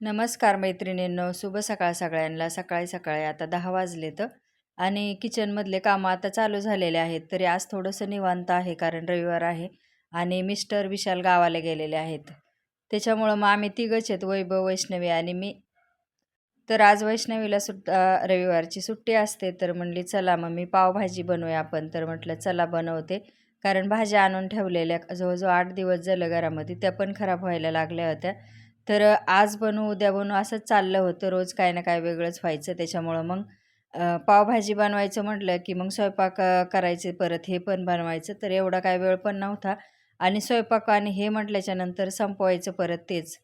नमस्कार मैत्रिणींनो, शुभ सकाळ सगळ्यांना. सकाळी सकाळी आता 10 वाजलेत आणि किचनमधले कामं आता चालू झालेले आहेत. तरी आज थोडंसं निवांत आहे कारण रविवार आहे आणि मिस्टर विशाल गावाला गेलेले आहेत. त्याच्यामुळं मग आम्ही तिघंच आहेत, वैभव, वैष्णवी आणि मी. तर आज वैष्णवीला रविवारची सुट्टी असते, तर म्हणली चला मग मी पावभाजी बनवूया आपण. तर म्हटलं चला बनवते. कारण भाज्या आणून ठेवलेल्या जवळजवळ 8 दिवस झालं घरामध्ये, त्या पण खराब व्हायला लागल्या होत्या. तर आज बनवू उद्या बनवू असंच चाललं होतं. रोज काय ना काय वेगळंच व्हायचं. त्याच्यामुळं मग पावभाजी बनवायचं म्हटलं की मग स्वयंपाक करायचे, परत हे पण बनवायचं. तर एवढा काय वेळ पण नव्हता आणि स्वयंपाक आणि हे म्हटल्याच्यानंतर संपवायचं परत तेच.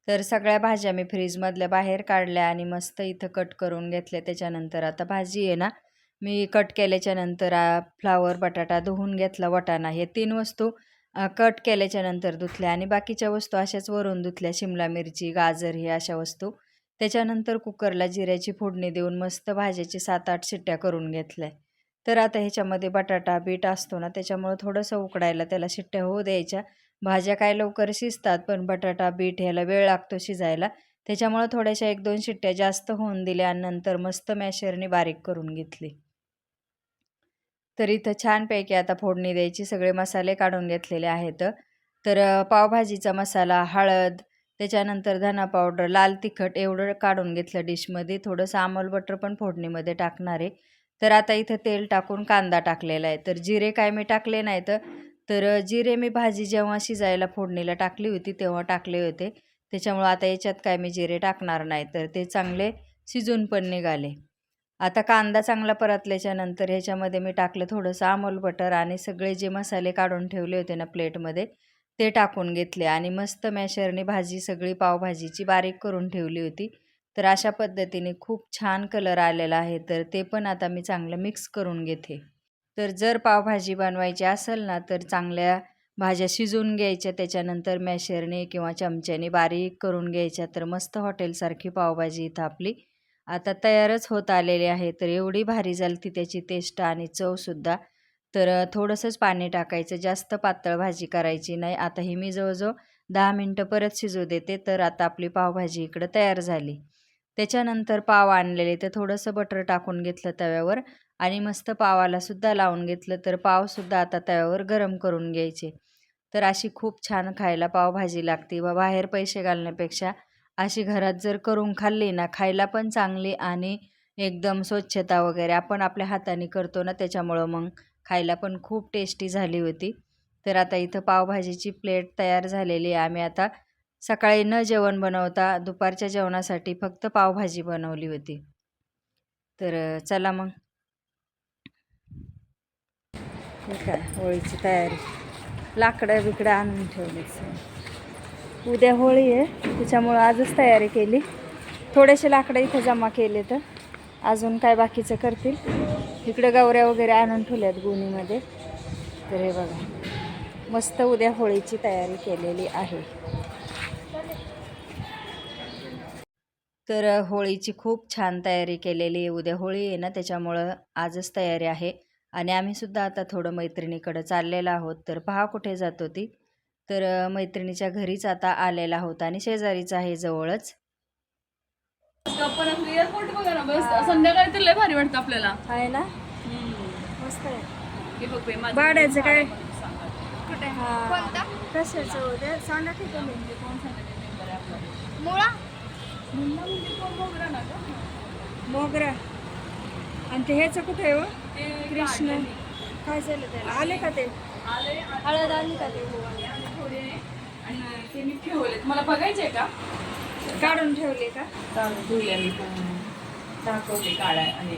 तर सगळ्या भाज्या मी फ्रीजमधल्या बाहेर काढल्या आणि मस्त इथं कट करून घेतल्या. त्याच्यानंतर आता भाजी आहे ना, मी कट केल्याच्यानंतर फ्लावर, बटाटा धुवून घेतला, वाटाणा, हे 3 वस्तू कट केल्याच्यानंतर धुतल्या आणि बाकीच्या वस्तू अशाच वरून धुतल्या. शिमला मिरची, गाजर हे अशा वस्तू. त्याच्यानंतर कुकरला जिऱ्याची फोडणी देऊन मस्त भाज्याची 7-8 शिट्ट्या करून घेतल्या. तर आता ह्याच्यामध्ये बटाटा, बीट असतो ना, त्याच्यामुळं थोडंसं उकडायला त्याला शिट्ट्या होऊ द्यायच्या. भाज्या काय लवकर शिजतात, पण बटाटा, बीट ह्याला वेळ लागतो शिजायला. त्याच्यामुळं थोड्याशा 1-2 शिट्ट्या जास्त होऊन दिल्या आणि नंतर मस्त मॅशरने बारीक करून घेतली. तर इथं छानपैकी आता फोडणी द्यायची. सगळे मसाले काढून घेतलेले आहेत. तर पावभाजीचा मसाला, हळद, त्याच्यानंतर धना पावडर, लाल तिखट एवढं काढून घेतलं डिशमध्ये. थोडंसं अमूल बटर पण फोडणीमध्ये टाकणार आहे. तर आता इथं तेल टाकून कांदा टाकलेला आहे. तर जिरे काय मी टाकले नाहीत. तर जिरे मी भाजी जेव्हा शिजायला फोडणीला टाकली होती तेव्हा टाकले होते. त्याच्यामुळं आता याच्यात काय मी जिरे टाकणार नाही. तर ते चांगले शिजून पण निघाले. आता कांदा चांगला परतल्याच्या नंतर ह्याच्यामध्ये मी टाकलं थोडंसं अमूल बटर आणि सगळे जे मसाले काढून ठेवले होते ना प्लेटमध्ये, ते टाकून घेतले आणि मस्त मॅशरने भाजी सगळी पावभाजीची बारीक करून ठेवली होती. तर अशा पद्धतीने खूप छान कलर आलेला आहे. तर ते पण आता मी चांगलं मिक्स करून घेते. तर जर पावभाजी बनवायची असेल ना, तर चांगल्या भाज्या शिजवून घ्यायच्या, त्याच्यानंतर मॅशरने किंवा चमच्याने बारीक करून घ्यायच्या. तर मस्त हॉटेलसारखी पावभाजी इथं आपली आता तयारच होत आलेली आहे. तर एवढी भारी झाली त्याची टेस्ट आणि चवसुद्धा. तर थोडंसंच पाणी टाकायचं, जास्त पातळ भाजी करायची नाही. आता ही मी जवळजवळ 10 मिनटं परत शिजू देते. तर आता आपली पावभाजी इकडं तयार झाली. त्याच्यानंतर पाव आणलेले, तर थोडंसं बटर टाकून घेतलं तव्यावर आणि मस्त पावालासुद्धा लावून घेतलं. तर पावसुद्धा आता तव्यावर गरम करून घ्यायचे. तर अशी खूप छान खायला पावभाजी लागते व बाहेर पैसे घालण्यापेक्षा अशी घरात जर करून खाल्ली ना, खायला पण चांगली आणि एकदम स्वच्छता वगैरे आपण आपल्या हाताने करतो ना, त्याच्यामुळं मग खायला पण खूप टेस्टी झाली होती. तर आता इथं पावभाजीची प्लेट तयार झालेली आहे. आम्ही आता सकाळी न जेवण बनवता दुपारच्या जेवणासाठी फक्त पावभाजी बनवली होती. तर चला मग. हे काय होळीची तयारी. लाकडं बिकडं आणून ठेवलीच. उद्या होळी आहे, त्याच्यामुळं आजच तयारी केली. थोडेसे लाकडं इथं जमा केले, तर अजून काय बाकीचं करतील. इकडे गवऱ्या वगैरे आणून ठेवल्यात गोणीमध्ये. तर हे बघा, मस्त उद्या होळीची तयारी केलेली आहे. तर होळीची खूप छान तयारी केलेली आहे. उद्या होळी आहे ना, त्याच्यामुळं आजच तयारी आहे. आणि आम्हीसुद्धा आता थोडं मैत्रिणीकडं चाललेलो आहोत. तर पहा कुठे जात होती. तर मैत्रिणीच्या घरीच आता आलेला आहोत आणि शेजारीच आहे जवळच. पण एअरपोर्ट बघा ना, बस संध्याकाळी तर लय भारी वाटतं आपल्याला. आहे ना, मस्त आहे. हे बघ बाई, माझं भाड्याचं काय? सांगा. कुठे कोणता? कशाचं होतं सांगा की तुम्ही. म्हणजे कोण सांगितलं member आहे आपल्याला? मुळा? मुन्ना म्हणजे कोण मोगरा ना का? मोगरा. आणि ते ह्याचं कुठे आहे हो? ते कृष्ण. काढलेली. काय झालं त्याला? आले का ते? आले हळद आली का ते? आणि थोडे आणि ते मी ठेवले. मला बघायचे का? काढून ठेवले का? काढून ठेवले मी पण. दाखवते काढा आणि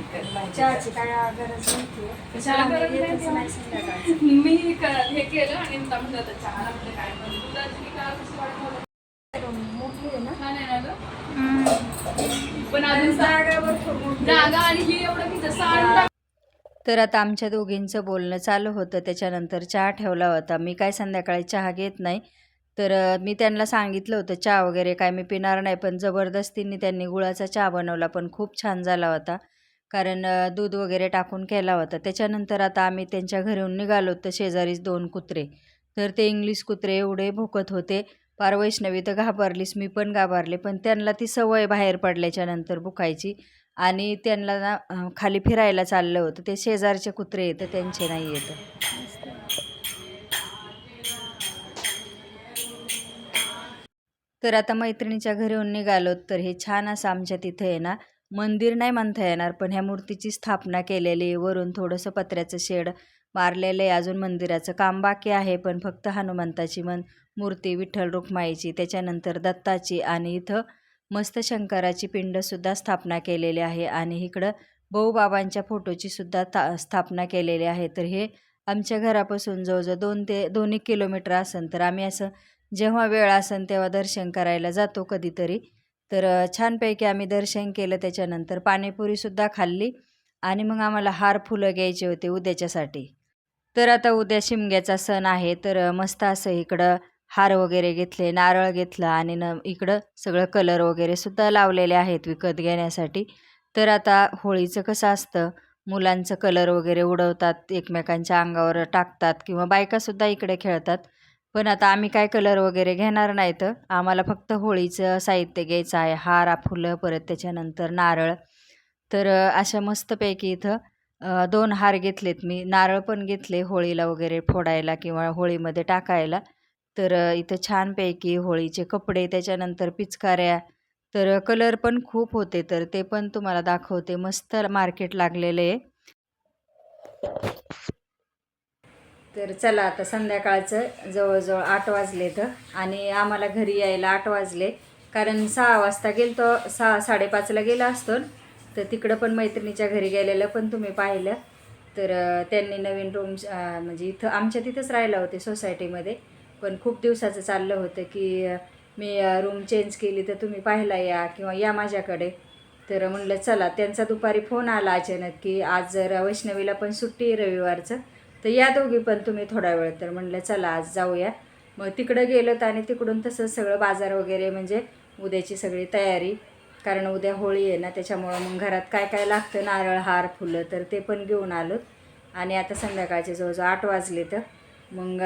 चहाची काय गरज नव्हती. चहा गरज नाही येतच तेव्हा. नाही संध्याकाळचं. मी हे केलं आणि म्हटलं आता चहा आपलं काय पण दुधाची मी काय कशी वाटवलं मोठी आहे ना? छान आहे ना गं? पण अजून जागा भरपूर मोठी आहे. जागा आणि ही एवढं की जसं आणलं. तर आता आमच्या दोघींचं बोलणं चालू होतं. त्याच्यानंतर चहा ठेवला होता. मी काय संध्याकाळी चहा घेत नाही. तर मी त्यांना सांगितलं होतं चहा वगैरे काय मी पिणार नाही, पण जबरदस्तीने त्यांनी गुळाचा चहा बनवला, पण खूप छान झाला होता. कारण दूध वगैरे टाकून केला होता. त्याच्यानंतर आता आम्ही त्यांच्या घरून निघालो, तर शेजारीच 2 कुत्रे. तर ते इंग्लिश कुत्रे एवढे भुकत होते, पार वैष्णवी तर घाबरलीच, मी पण घाबरले. पण त्यांना ती सवय बाहेर पडल्याच्या नंतर बुकायची आणि त्यांना ना खाली फिरायला चाललं होतं. ते शेजारचे कुत्रे येतं, त्यांचे नाही येतं. तर आता मैत्रिणीच्या घरून निघालो, तर हे छान असं आमच्या तिथे आहे ना, मंदिर नाही म्हणता येणार, पण ह्या मूर्तीची स्थापना केलेली आहे. वरून थोडंसं पत्र्याचं शेड मारलेलं आहे. अजून मंदिराचं काम बाकी आहे, पण फक्त हनुमंताची मूर्ती, विठ्ठल रुक्माईची, त्याच्यानंतर दत्ताची आणि इथं मस्त शंकराची पिंडसुद्धा स्थापना केलेली आहे आणि इकडं भाऊबाबांच्या फोटोची सुद्धा स्थापना केलेली आहे. तर हे आमच्या घरापासून जवळजवळ 2 किलोमीटर असेल. तर आम्ही असं जेव्हा वेळ असेल तेव्हा दर्शन करायला जातो कधीतरी. तर छानपैकी आम्ही दर्शन केलं. त्याच्यानंतर पाणीपुरीसुद्धा खाल्ली आणि मग आम्हाला हार फुलं घ्यायचे होते उद्याच्यासाठी. तर आता उद्या शिमग्याचा सण आहे, तर मस्त असं इकडं हार वगैरे घेतले, नारळ घेतला आणि इकडं सगळं कलर वगैरे सुद्धा लावलेले आहेत विकत घेण्यासाठी. तर आता होळीचं कसं असतं, मुलांचं कलर वगैरे उडवतात, एकमेकांच्या अंगावर टाकतात किंवा बायकासुद्धा इकडे खेळतात. पण आता आम्ही काय कलर वगैरे घेणार नाहीत. आम्हाला फक्त होळीचं साहित्य घ्यायचं आहे. हार, फुलं, परत त्याच्यानंतर नारळ. तर अशा मस्तपैकी इथं 2 हार घेतलेत मी. नारळ पण घेतले होळीला वगैरे फोडायला किंवा होळीमध्ये टाकायला. तर इथं छानपैकी होळीचे कपडे, त्याच्यानंतर पिचकाऱ्या, तर कलर पण खूप होते. तर ते पण तुम्हाला दाखवते. मस्त मार्केट लागलेलं आहे. तर चला आता संध्याकाळचं जवळजवळ 8 वाजलेत आणि आम्हाला घरी यायला 8 वाजले. कारण 6 वाजता गेलतो, 6-5:30ला गेला असतो. तर तिकडं पण मैत्रिणीच्या घरी गेलेलं पण तुम्ही पाहिलं. तर त्यांनी नवीन रूम म्हणजे इथं आमच्या तिथंच राहिला होते सोसायटीमध्ये. पण खूप दिवसाचं चाललं होतं की मी रूम चेंज केली तर तुम्ही पाहिला या किंवा या माझ्याकडे. तर म्हणलं चला. त्यांचा दुपारी फोन आला अचानक की आज जर वैष्णवीला पण सुट्टी आहे रविवारचं, तर या दोघी पण तुम्ही थोडा वेळ. तर म्हणलं चला आज जाऊया. मग तिकडं गेलो आणि तिकडून तसंच सगळं बाजार वगैरे म्हणजे उद्याची सगळी तयारी, कारण उद्या होळी आहे ना, त्याच्यामुळं मग घरात काय काय लागतं, नारळ, हार, फुलं, तर ते पण घेऊन आलो. आणि आता संध्याकाळचे जवळजवळ 8 वाजले. तर मग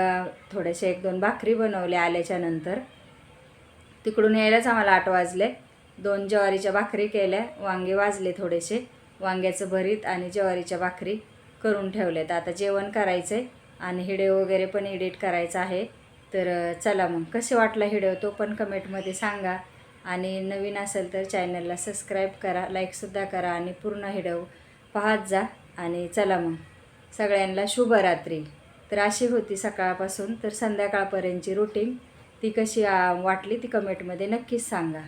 थोडेसे 1-2 भाकरी बनवल्या आल्याच्या नंतर. तिकडून यायलाच आम्हाला 8 वाजले. 2 ज्वारीच्या भाकरी केल्या, वांगे वाजले थोडेसे, वांग्याचं भरीत आणि ज्वारीच्या भाकरी करून ठेवलेत. आता जेवण करायचं आहे आणि व्हिडिओ वगैरे पण एडिट करायचा आहे. तर चला मग, कसे वाटला व्हिडिओ तो पण कमेंटमध्ये सांगा आणि नवीन असेल तर चॅनलला सबस्क्राईब करा, लाईकसुद्धा करा आणि पूर्ण व्हिडिओ पाहत जा. आणि चला मग, सगळ्यांना शुभरात्री. तर अशी होती सकाळपासून तर संध्याकाळपर्यंतची रुटीन. ती कशी वाटली ती कमेंटमध्ये नक्कीच सांगा.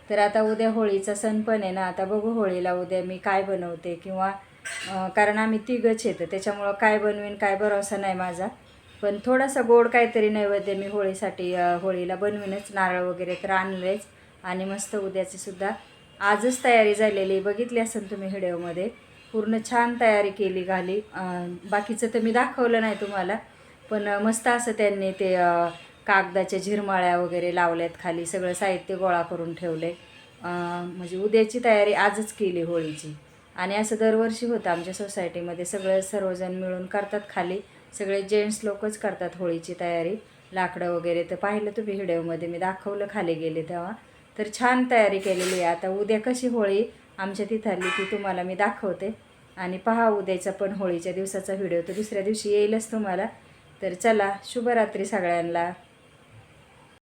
तर आता उद्या होळीचा सण पण आहे ना, आता बघू होळीला उद्या मी काय बनवते किंवा कारण आम्ही तिघंच येतं, त्याच्यामुळं काय बनवीन काय भरोसा नाही माझा. पण थोडासा गोड काहीतरी नैवेद्य मी होळीसाठी होळीला बनवीनच. नारळ वगैरे तर आणलेच आणि मस्त उद्याची सुद्धा आजच तयारी झालेली बघितली असेल तुम्ही व्हिडिओमध्ये. पूर्ण छान तयारी केली घाली. बाकीचं तर मी दाखवलं नाही तुम्हाला, पण मस्त असं त्यांनी ते कागदाच्या झिरमाळ्या वगैरे लावल्यात खाली, सगळं साहित्य गोळा करून ठेवले. म्हणजे उद्याची तयारी आजच केली होळीची. आणि असं दरवर्षी होतं आमच्या सोसायटीमध्ये, सर्वजण मिळून करतात. खाली सगळे जेंट्स लोकच करतात होळीची तयारी, लाकडं वगैरे. तर पाहिलं तुम्ही व्हिडिओमध्ये मी दाखवलं खाली गेले तेव्हा. तर छान तयारी केलेली आहे. आता उद्या कशी होळी आमच्या तिथली ती तुम्हाला मी दाखवते आणि पहा उद्याचा पण होळीच्या दिवसाचा व्हिडिओ तर दुसऱ्या दिवशी येईलच तुम्हाला. तर चला, शुभरात्री सगळ्यांना.